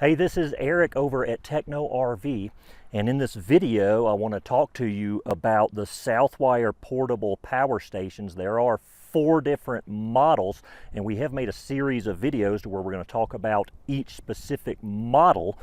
Hey, this is Eric over at Techno RV, and in this video I want to talk to you about the Southwire portable power stations. There are 4 different models, and we have made a series of videos to where we're going to talk about each specific model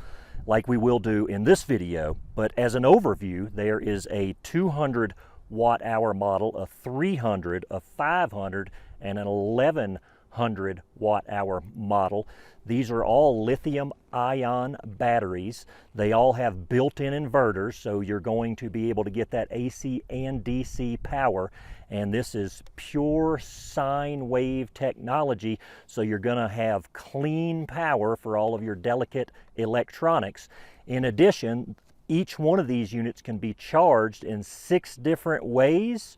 like we will do in this video. But as an overview, there is a 200 watt hour model, a 300, a 500, and an 1100 watt hour model. These are all lithium-ion batteries. They all have built-in inverters, so you're going to be able to get that AC and DC power. And this is pure sine wave technology, so you're going to have clean power for all of your delicate electronics. In addition, each one of these units can be charged in 6 different ways,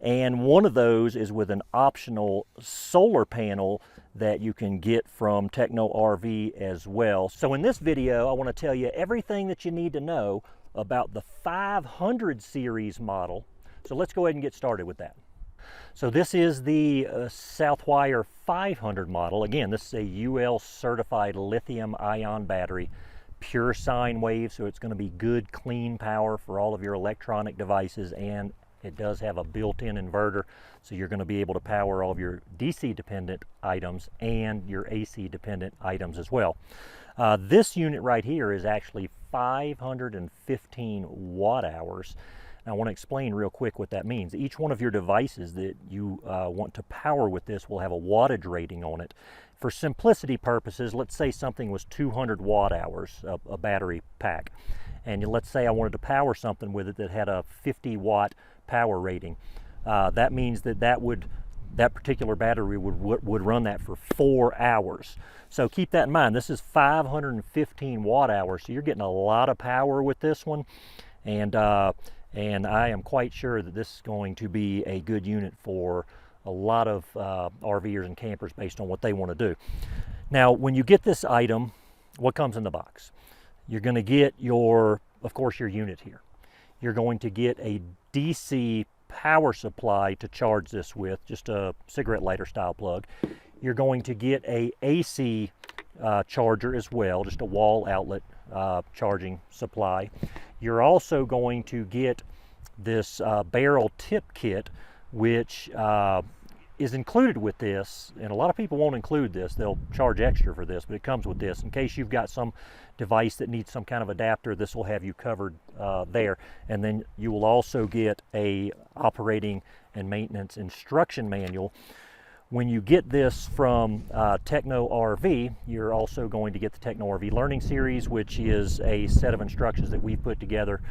and one of those is with an optional solar panel that you can get from Techno RV as well. So in this video, I want to tell you everything that you need to know about the 500 series model. So let's go ahead and get started with that. So this is the Southwire 500 model. Again, this is a UL certified lithium-ion battery, pure sine wave, so it's going to be good, clean power for all of your electronic devices, and it does have a built-in inverter, so you're going to be able to power all of your DC-dependent items and your AC-dependent items as well. This unit right here is actually 515 watt hours. Now, I want to explain real quick what that means. Each one of your devices that you want to power with this will have a wattage rating on it. For simplicity purposes, let's say something was 200 watt hours, a battery pack. And let's say I wanted to power something with it that had a 50 watt power rating. That means that particular battery would run that for 4 hours. So keep that in mind. This is 515 watt hours, so you're getting a lot of power with this one. And I am quite sure that this is going to be a good unit for a lot of RVers and campers based on what they want to do. Now, when you get this item, what comes in the box? You're going to get of course, your unit here. You're going to get a DC power supply to charge this with, just a cigarette lighter style plug. You're going to get a AC charger as well, just a wall outlet charging supply. You're also going to get this barrel tip kit, which is included with this, and a lot of people won't include this. They'll charge extra for this, but it comes with this. In case you've got some device that needs some kind of adapter, this will have you covered there. And then you will also get a operating and maintenance instruction manual. When you get this from Techno RV, you're also going to get the Techno RV Learning Series, which is a set of instructions that we've put together.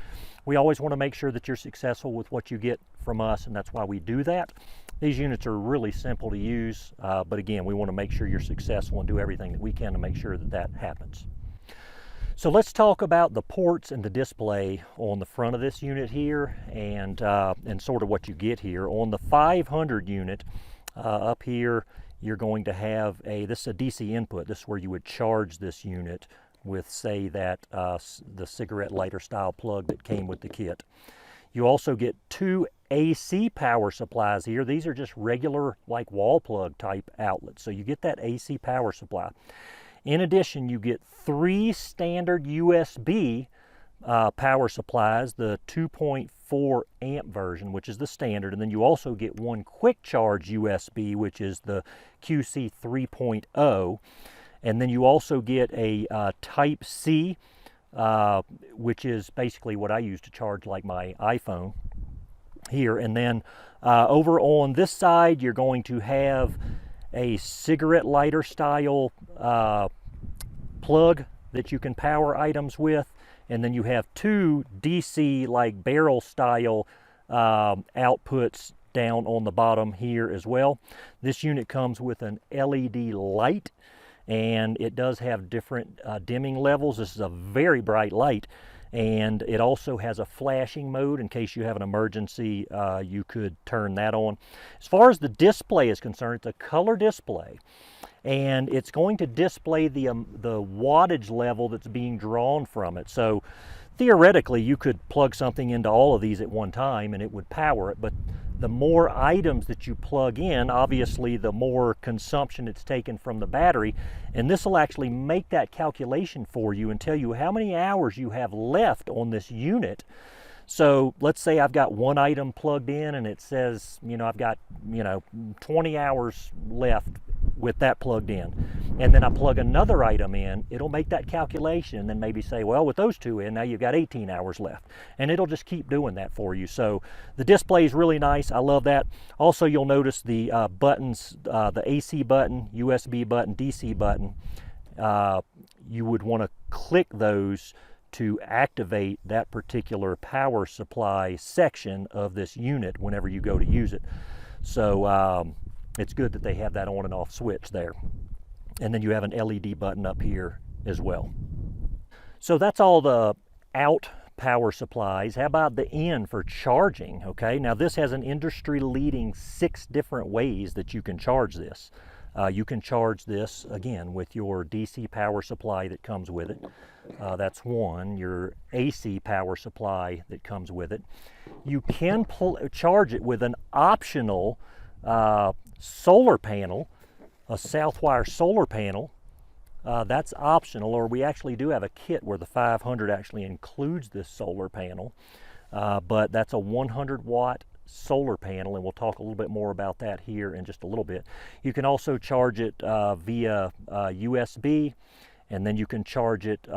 We always want to make sure that you're successful with what you get from us, and that's why we do that. These units are really simple to use, but again, we want to make sure you're successful and do everything that we can to make sure that that happens. So let's talk about the ports and the display on the front of this unit here, and sort of what you get here. On the 500 unit, up here, you're going to have this is a DC input. This is where you would charge this unit with, say, that the cigarette lighter style plug that came with the kit. You also get 2 AC power supplies here. These are just regular, like, wall plug type outlets. So you get that AC power supply. In addition, you get 3 standard USB power supplies, the 2.4 amp version, which is the standard, and then you also get 1 quick charge USB, which is the QC 3.0, and then you also get a Type C, which is basically what I use to charge, like, my iPhone here. And then over on this side, you're going to have a cigarette lighter style plug that you can power items with. And then you have 2 DC, like, barrel style outputs down on the bottom here as well. This unit comes with an LED light, and it does have different dimming levels. This is a very bright light, and it also has a flashing mode. In case you have an emergency, you could turn that on. As far as the display is concerned, it's a color display, and it's going to display the wattage level that's being drawn from it. So theoretically, you could plug something into all of these at one time and it would power it, but the more items that you plug in, obviously the more consumption it's taken from the battery, and this will actually make that calculation for you and tell you how many hours you have left on this unit. So let's say I've got one item plugged in and it says, I've got, 20 hours left with that plugged in. And then I plug another item in, it'll make that calculation and then maybe say, well, with those two in, now you've got 18 hours left. And it'll just keep doing that for you. So the display is really nice. I love that. Also, you'll notice the buttons, the AC button, USB button, DC button. You would want to click those to activate that particular power supply section of this unit whenever you go to use it. So it's good that they have that on and off switch there. And then you have an LED button up here as well. So that's all the out power supplies. How about the in for charging? Okay, now this has an industry leading 6 different ways that you can charge this. You can charge this, again, with your DC power supply that comes with it. That's one. Your AC power supply that comes with it. You can charge it with an optional solar panel, a Southwire solar panel. That's optional, or we actually do have a kit where the 500 actually includes this solar panel. But that's a 100 watt solar panel, and we'll talk a little bit more about that here in just a little bit. You can also charge it via USB, and then you can charge it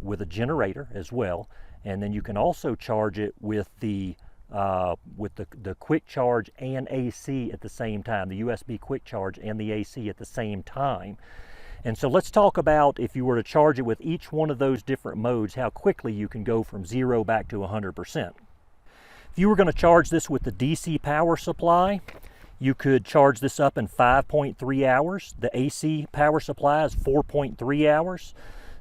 with a generator as well, and then you can also charge it with the quick charge and AC at the same time, the USB quick charge and the AC at the same time. And so let's talk about, if you were to charge it with each one of those different modes, how quickly you can go from 0 back to 100%. If you were going to charge this with the DC power supply, you could charge this up in 5.3 hours. The AC power supply is 4.3 hours.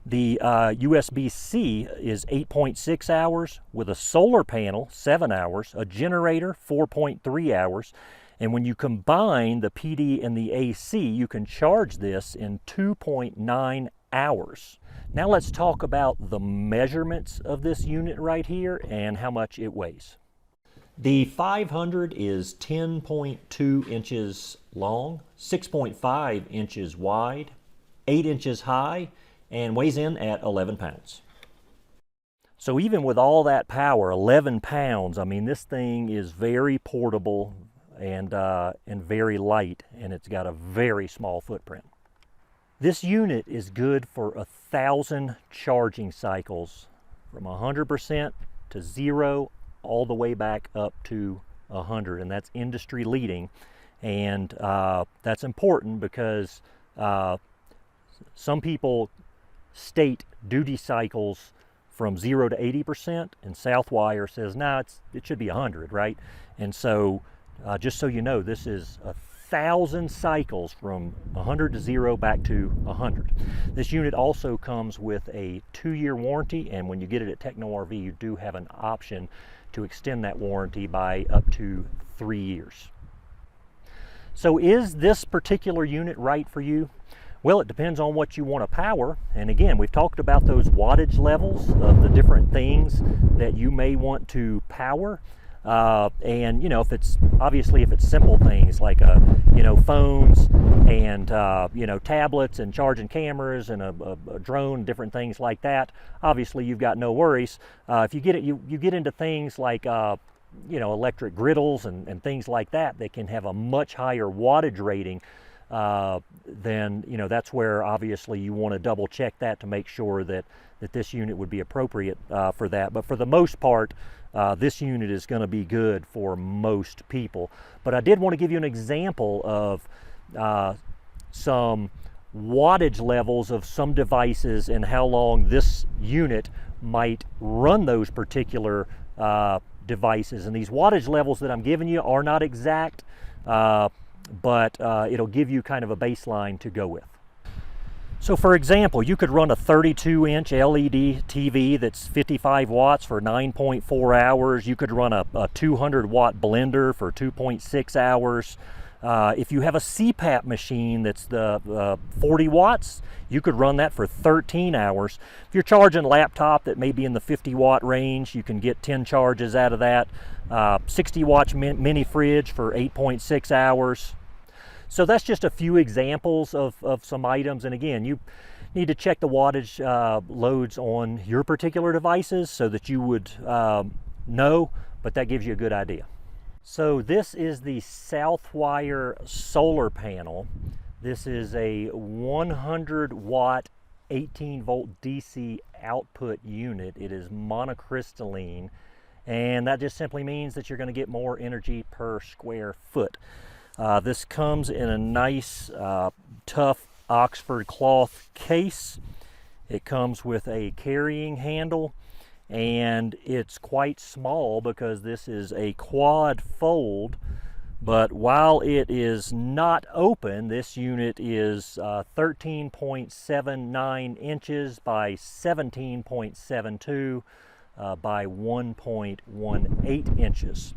The USB-C is 8.6 hours, with a solar panel, 7 hours, a generator, 4.3 hours. And when you combine the PD and the AC, you can charge this in 2.9 hours. Now let's talk about the measurements of this unit right here and how much it weighs. The 500 is 10.2 inches long, 6.5 inches wide, 8 inches high, and weighs in at 11 pounds. So even with all that power, 11 pounds, I mean, this thing is very portable and very light, and it's got a very small footprint. This unit is good for 1,000 charging cycles, from 100% to 0 all the way back up to 100, and that's industry leading. And that's important because some people state duty cycles from 0 to 80%, and Southwire says, nah, it should be 100, right? And so just so you know, this is 1,000 cycles from 100 to 0 back to 100. This unit also comes with a 2-year warranty, and when you get it at Techno RV, you do have an option to extend that warranty by up to 3 years. So is this particular unit right for you? Well, it depends on what you want to power. And again, we've talked about those wattage levels of the different things that you may want to power. And if it's simple things like phones and tablets and charging cameras and a drone, different things like that, obviously you've got no worries. If you get into things like electric griddles and things like that can have a much higher wattage rating, then that's where obviously you want to double check that to make sure that this unit would be appropriate for that. But for the most part, this unit is going to be good for most people. But I did want to give you an example of some wattage levels of some devices and how long this unit might run those particular devices. And these wattage levels that I'm giving you are not exact, but it'll give you kind of a baseline to go with. So for example, you could run a 32-inch LED TV that's 55 watts for 9.4 hours. You could run a 200-watt blender for 2.6 hours. If you have a CPAP machine that's the 40 watts, you could run that for 13 hours. If you're charging a laptop that may be in the 50 watt range, you can get 10 charges out of that. 60 watt mini fridge for 8.6 hours. So that's just a few examples of some items. And again, you need to check the wattage loads on your particular devices so that you would know, but that gives you a good idea. So this is the Southwire solar panel. This is a 100 watt 18 volt DC output unit. It is monocrystalline, and that just simply means that you're going to get more energy per square foot. This comes in a nice tough Oxford cloth case. It comes with a carrying handle, and it's quite small because this is a quad fold. But while it is not open, this unit is 13.79 inches by 17.72 by 1.18 inches.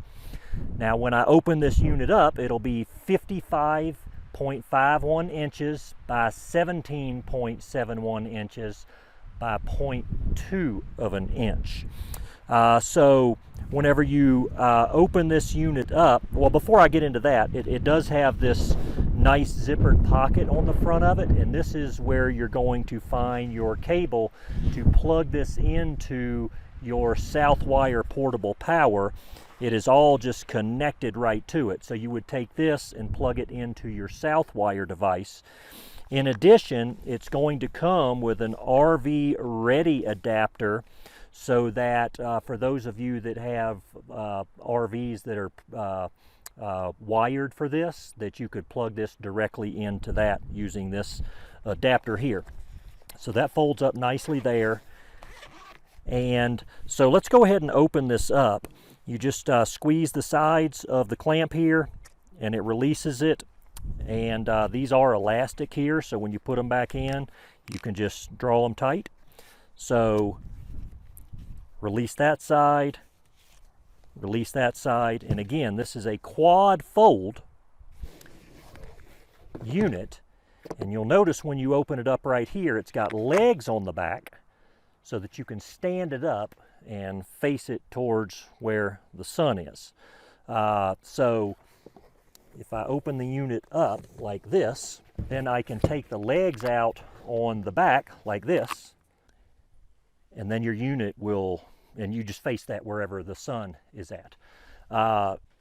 Now when I open this unit up, it'll be 55.51 inches by 17.71 inches by 0.2 of an inch. So whenever you open this unit up, well, before I get into that, it does have this nice zippered pocket on the front of it, and this is where you're going to find your cable to plug this into your Southwire portable power. It is all just connected right to it. So you would take this and plug it into your Southwire device. In addition, it's going to come with an RV ready adapter, so that for those of you that have RVs that are wired for this, that you could plug this directly into that using this adapter here. So that folds up nicely there. And so let's go ahead and open this up. You just squeeze the sides of the clamp here and it releases it. And these are elastic here, so when you put them back in, you can just draw them tight. So release that side, release that side, and again, this is a quad fold unit. And you'll notice when you open it up right here, it's got legs on the back so that you can stand it up and face it towards where the sun is. So if I open the unit up like this, then I can take the legs out on the back like this, and then your unit will, and you just face that wherever the sun is at.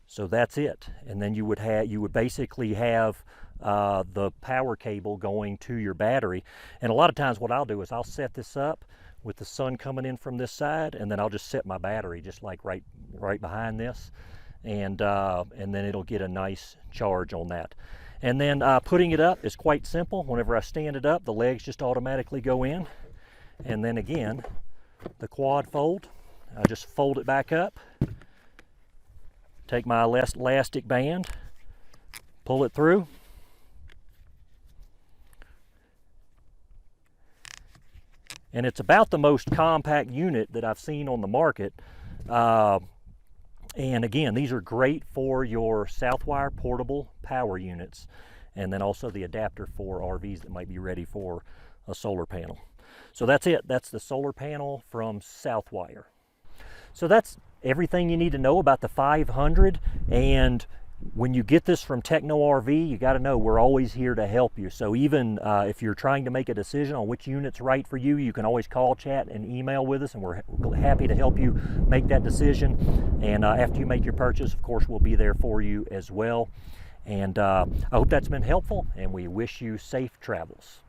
So that's it. And then you would basically have the power cable going to your battery. And a lot of times what I'll do is I'll set this up with the sun coming in from this side, and then I'll just set my battery just like right behind this, and then it'll get a nice charge on that. And then putting it up is quite simple. Whenever I stand it up, the legs just automatically go in, and then again, the quad fold, I just fold it back up, take my elastic band, pull it through, and it's about the most compact unit that I've seen on the market. And again, these are great for your Southwire portable power units, and then also the adapter for RVs that might be ready for a solar panel. So that's it. That's the solar panel from Southwire. So that's everything you need to know about the 500. And when you get this from Techno RV, you got to know we're always here to help you. So even if you're trying to make a decision on which unit's right for you, you can always call, chat, and email with us, and we're happy to help you make that decision. And after you make your purchase, of course, we'll be there for you as well. And I hope that's been helpful, and we wish you safe travels.